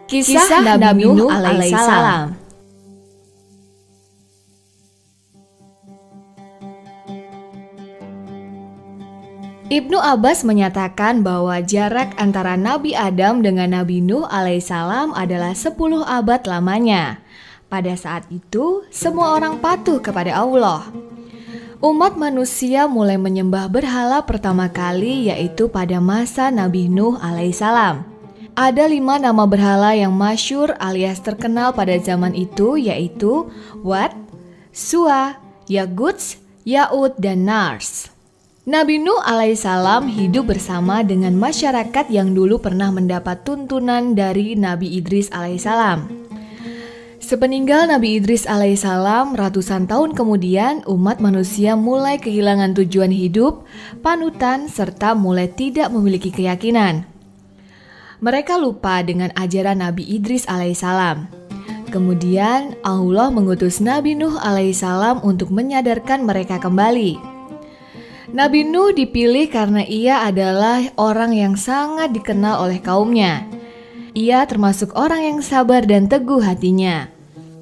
Kisah Nabi Nuh alaihissalam. Ibnu Abbas menyatakan bahwa jarak antara Nabi Adam dengan Nabi Nuh alaihissalam adalah 10 abad lamanya. Pada saat itu, semua orang patuh kepada Allah. Umat manusia mulai menyembah berhala pertama kali yaitu pada masa Nabi Nuh alaihissalam. Ada 5 nama berhala yang masyhur alias terkenal pada zaman itu yaitu Wat, Suwa, Yaguts, Ya'ud, dan Nars. Nabi Nuh alaihissalam hidup bersama dengan masyarakat yang dulu pernah mendapat tuntunan dari Nabi Idris alaihissalam. Sepeninggal Nabi Idris alaihissalam, ratusan tahun kemudian umat manusia mulai kehilangan tujuan hidup, panutan, serta mulai tidak memiliki keyakinan. Mereka lupa dengan ajaran Nabi Idris alaihissalam. Kemudian Allah mengutus Nabi Nuh alaihissalam untuk menyadarkan mereka kembali. Nabi Nuh dipilih karena ia adalah orang yang sangat dikenal oleh kaumnya. Ia termasuk orang yang sabar dan teguh hatinya.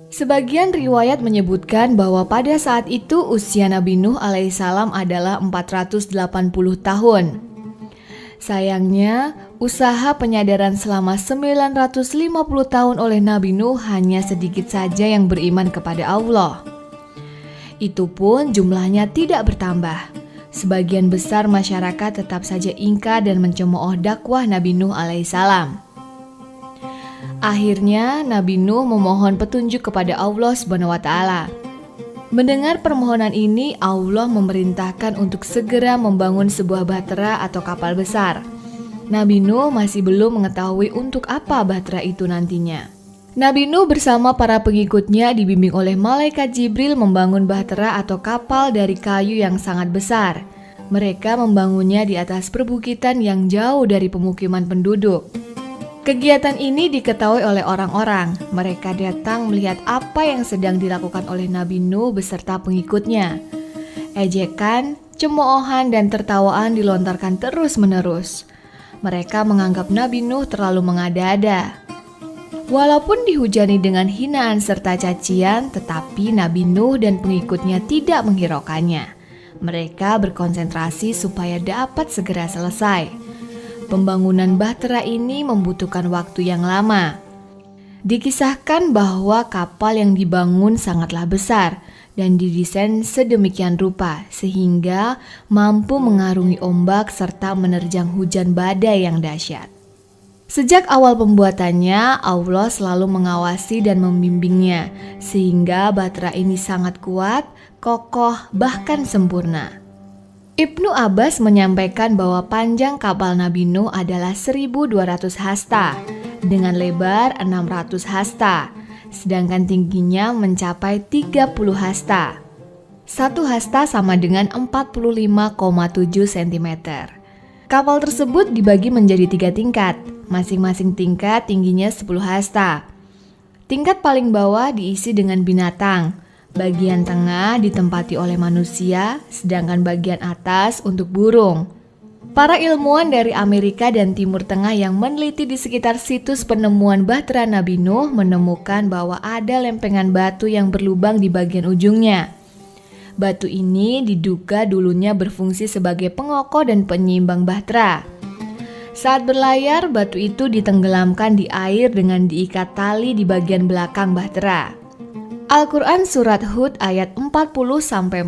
Sebagian riwayat menyebutkan bahwa pada saat itu usia Nabi Nuh alaihissalam adalah 480 tahun. Sayangnya, usaha penyadaran selama 950 tahun oleh Nabi Nuh hanya sedikit saja yang beriman kepada Allah. Itu pun jumlahnya tidak bertambah. Sebagian besar masyarakat tetap saja ingkar dan mencemooh dakwah Nabi Nuh alaihissalam. Akhirnya Nabi Nuh memohon petunjuk kepada Allah SWT. Mendengar permohonan ini, Allah memerintahkan untuk segera membangun sebuah bahtera atau kapal besar. Nabi Nuh masih belum mengetahui untuk apa bahtera itu nantinya. Nabi Nuh bersama para pengikutnya dibimbing oleh malaikat Jibril membangun bahtera atau kapal dari kayu yang sangat besar. Mereka membangunnya di atas perbukitan yang jauh dari pemukiman penduduk. Kegiatan ini diketahui oleh orang-orang. Mereka datang melihat apa yang sedang dilakukan oleh Nabi Nuh beserta pengikutnya. Ejekan, cemoohan, dan tertawaan dilontarkan terus-menerus. Mereka menganggap Nabi Nuh terlalu mengada-ada. Walaupun dihujani dengan hinaan serta cacian, tetapi Nabi Nuh dan pengikutnya tidak menghiraukannya. Mereka berkonsentrasi supaya dapat segera selesai. Pembangunan bahtera ini membutuhkan waktu yang lama. Dikisahkan bahwa kapal yang dibangun sangatlah besar dan didesain sedemikian rupa sehingga mampu mengarungi ombak serta menerjang hujan badai yang dahsyat. Sejak awal pembuatannya, Allah selalu mengawasi dan membimbingnya, sehingga bahtera ini sangat kuat, kokoh, bahkan sempurna. Ibnu Abbas menyampaikan bahwa panjang kapal Nabi Nuh adalah 1.200 hasta, dengan lebar 600 hasta, sedangkan tingginya mencapai 30 hasta. 1 hasta sama dengan 45,7 cm. Kapal tersebut dibagi menjadi 3 tingkat. Masing-masing tingkat tingginya 10 hasta. Tingkat paling bawah diisi dengan binatang. Bagian tengah ditempati oleh manusia, sedangkan bagian atas untuk burung. Para ilmuwan dari Amerika dan Timur Tengah yang meneliti di sekitar situs penemuan bahtera Nabi Nuh menemukan bahwa ada lempengan batu yang berlubang di bagian ujungnya. Batu ini diduga dulunya berfungsi sebagai pengokoh dan penyeimbang bahtera. Saat berlayar, batu itu ditenggelamkan di air dengan diikat tali di bagian belakang bahtera. Al-Quran Surat Hud ayat 40-41.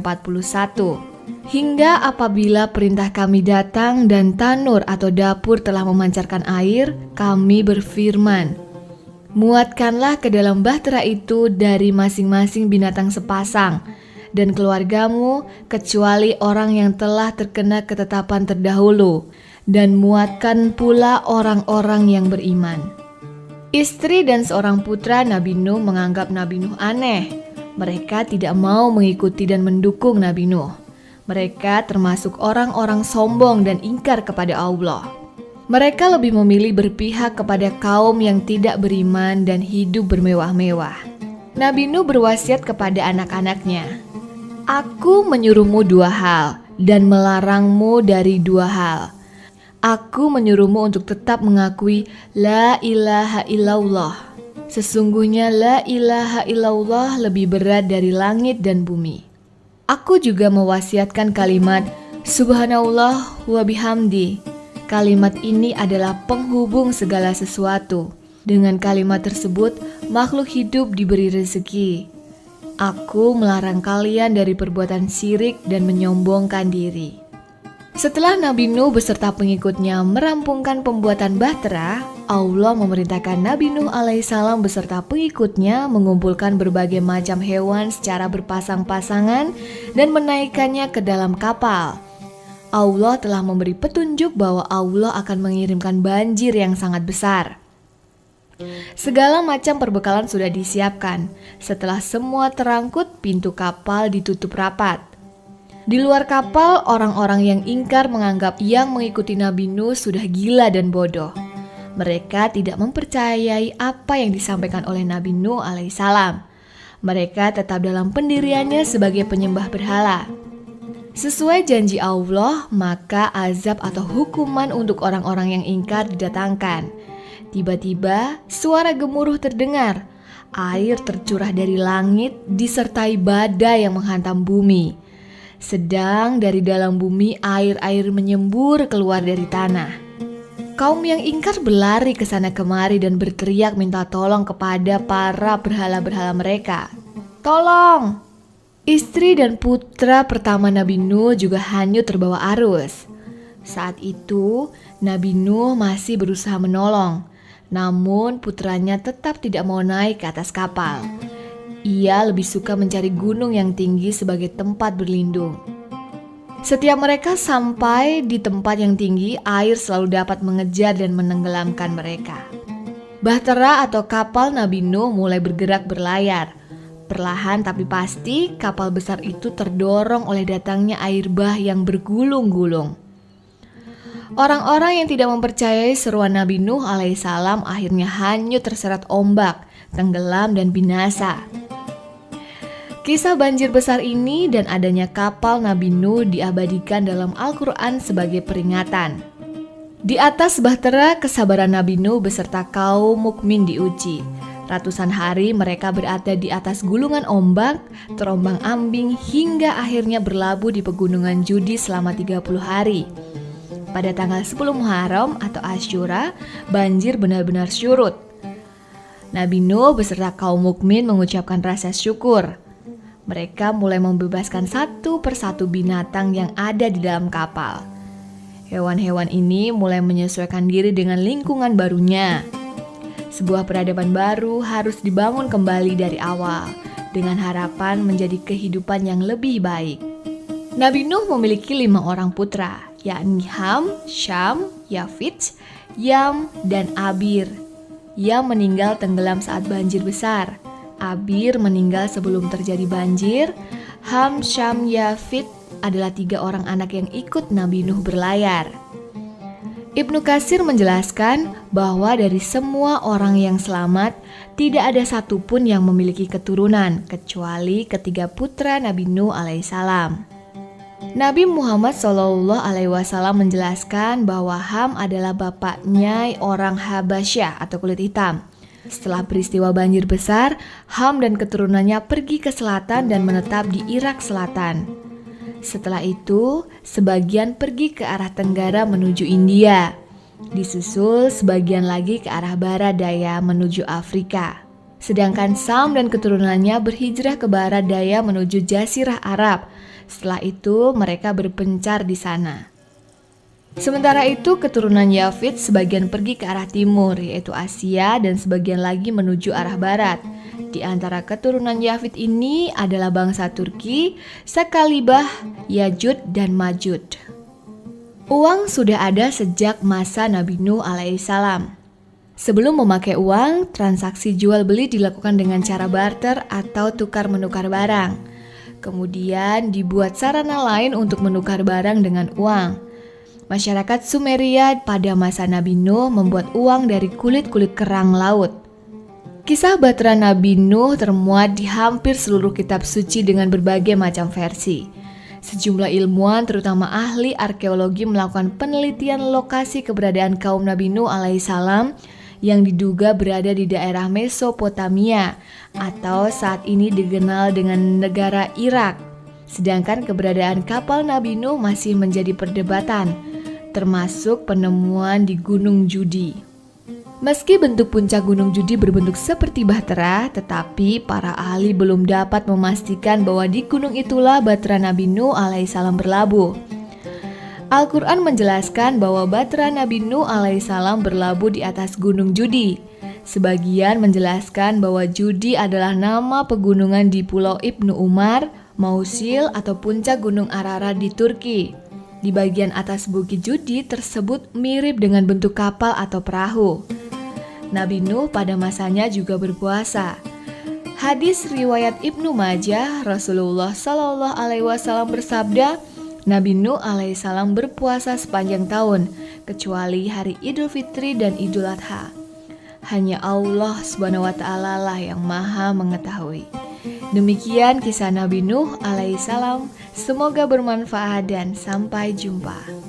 Hingga apabila perintah kami datang dan tanur atau dapur telah memancarkan air, kami berfirman, muatkanlah ke dalam bahtera itu dari masing-masing binatang sepasang, dan keluargamu kecuali orang yang telah terkena ketetapan terdahulu, dan muatkan pula orang-orang yang beriman. Istri dan seorang putra Nabi Nuh menganggap Nabi Nuh aneh. Mereka tidak mau mengikuti dan mendukung Nabi Nuh. Mereka termasuk orang-orang sombong dan ingkar kepada Allah. Mereka lebih memilih berpihak kepada kaum yang tidak beriman dan hidup bermewah-mewah. Nabi Nuh berwasiat kepada anak-anaknya, Aku menyuruhmu 2 hal dan melarangmu dari 2 hal. Aku menyuruhmu untuk tetap mengakui La ilaha illallah. Sesungguhnya la ilaha illallah lebih berat dari langit dan bumi. Aku juga mewasiatkan kalimat Subhanallah wa bihamdi. Kalimat ini adalah penghubung segala sesuatu. Dengan kalimat tersebut, makhluk hidup diberi rezeki. Aku melarang kalian dari perbuatan syirik dan menyombongkan diri. Setelah Nabi Nuh beserta pengikutnya merampungkan pembuatan bahtera, Allah memerintahkan Nabi Nuh alaihissalam beserta pengikutnya mengumpulkan berbagai macam hewan secara berpasang-pasangan dan menaikkannya ke dalam kapal. Allah telah memberi petunjuk bahwa Allah akan mengirimkan banjir yang sangat besar. Segala macam perbekalan sudah disiapkan. Setelah semua terangkut, pintu kapal ditutup rapat. Di luar kapal, orang-orang yang ingkar menganggap yang mengikuti Nabi Nuh sudah gila dan bodoh. Mereka tidak mempercayai apa yang disampaikan oleh Nabi Nuh alaihissalam. Mereka tetap dalam pendiriannya sebagai penyembah berhala. Sesuai janji Allah, maka azab atau hukuman untuk orang-orang yang ingkar didatangkan. Tiba-tiba, suara gemuruh terdengar. Air tercurah dari langit disertai badai yang menghantam bumi. Sedang dari dalam bumi air-air menyembur keluar dari tanah. Kaum yang ingkar berlari ke sana kemari dan berteriak minta tolong kepada para berhala-berhala mereka. Tolong! Istri dan putra pertama Nabi Nuh juga hanyut terbawa arus. Saat itu Nabi Nuh masih berusaha menolong. Namun putranya tetap tidak mau naik ke atas kapal. Ia lebih suka mencari gunung yang tinggi sebagai tempat berlindung. Setiap mereka sampai di tempat yang tinggi, air selalu dapat mengejar dan menenggelamkan mereka. Bahtera atau kapal Nabi Nuh mulai bergerak berlayar. Perlahan tapi pasti, kapal besar itu terdorong oleh datangnya air bah yang bergulung-gulung. Orang-orang yang tidak mempercayai seruan Nabi Nuh alaihissalam akhirnya hanyut terseret ombak, tenggelam dan binasa. Kisah banjir besar ini dan adanya kapal Nabi Nuh diabadikan dalam Al-Quran sebagai peringatan. Di atas bahtera, kesabaran Nabi Nuh beserta kaum mukmin diuji. Ratusan hari mereka berada di atas gulungan ombak, terombang-ambing hingga akhirnya berlabuh di pegunungan Judi selama 30 hari. Pada tanggal 10 Muharram atau Asyura, banjir benar-benar surut. Nabi Nuh beserta kaum mukmin mengucapkan rasa syukur. Mereka mulai membebaskan satu persatu binatang yang ada di dalam kapal. Hewan-hewan ini mulai menyesuaikan diri dengan lingkungan barunya. Sebuah peradaban baru harus dibangun kembali dari awal, dengan harapan menjadi kehidupan yang lebih baik. Nabi Nuh memiliki 5 orang putra, yakni Ham, Syam, Yafit, Yam, dan Abir, yang meninggal tenggelam saat banjir besar. Abir meninggal sebelum terjadi banjir. Ham, Syam, Yafit adalah 3 orang anak yang ikut Nabi Nuh berlayar. Ibnu Katsir menjelaskan bahwa dari semua orang yang selamat, tidak ada satupun yang memiliki keturunan, kecuali ketiga putra Nabi Nuh alaihissalam. Nabi Muhammad SAW menjelaskan bahwa Ham adalah bapaknya orang Habasyah atau kulit hitam. Setelah peristiwa banjir besar, Ham dan keturunannya pergi ke selatan dan menetap di Irak Selatan. Setelah itu, sebagian pergi ke arah tenggara menuju India. Disusul sebagian lagi ke arah barat daya menuju Afrika. Sedangkan Sam dan keturunannya berhijrah ke barat daya menuju Jazirah Arab. Setelah itu, mereka berpencar di sana. Sementara itu, keturunan Yafit sebagian pergi ke arah timur, yaitu Asia, dan sebagian lagi menuju arah barat. Di antara keturunan Yafit ini adalah bangsa Turki, Sakalibah, Yajud, dan Majud. Uang sudah ada sejak masa Nabi Nuh alaihissalam. Sebelum memakai uang, transaksi jual beli dilakukan dengan cara barter atau tukar-menukar barang. Kemudian dibuat sarana lain untuk menukar barang dengan uang. Masyarakat Sumeria pada masa Nabi Nuh membuat uang dari kulit-kulit kerang laut. Kisah bahtera Nabi Nuh termuat di hampir seluruh kitab suci dengan berbagai macam versi. Sejumlah ilmuwan terutama ahli arkeologi melakukan penelitian lokasi keberadaan kaum Nabi Nuh alaihissalam yang diduga berada di daerah Mesopotamia atau saat ini dikenal dengan negara Irak. Sedangkan keberadaan kapal Nabi Nuh masih menjadi perdebatan, termasuk penemuan di Gunung Judi. Meski bentuk puncak Gunung Judi berbentuk seperti bahtera, tetapi para ahli belum dapat memastikan bahwa di gunung itulah bahtera Nabi Nuh alaihissalam berlabuh. Al-Quran menjelaskan bahwa bahtera Nabi Nuh alaihissalam berlabuh di atas Gunung Judi. Sebagian menjelaskan bahwa Judi adalah nama pegunungan di Pulau Ibnu Umar, Mausil atau puncak Gunung Ararat di Turki. Di bagian atas bukit Judi tersebut mirip dengan bentuk kapal atau perahu. Nabi Nuh pada masanya juga berpuasa. Hadis riwayat Ibnu Majah, Rasulullah Shallallahu Alaihi Wasallam bersabda, Nabi Nuh alaihissalam berpuasa sepanjang tahun, kecuali hari Idul Fitri dan Idul Adha. Hanya Allah Subhanahu Wa Taala lah yang Maha mengetahui. Demikian kisah Nabi Nuh alaihissalam. Semoga bermanfaat dan sampai jumpa.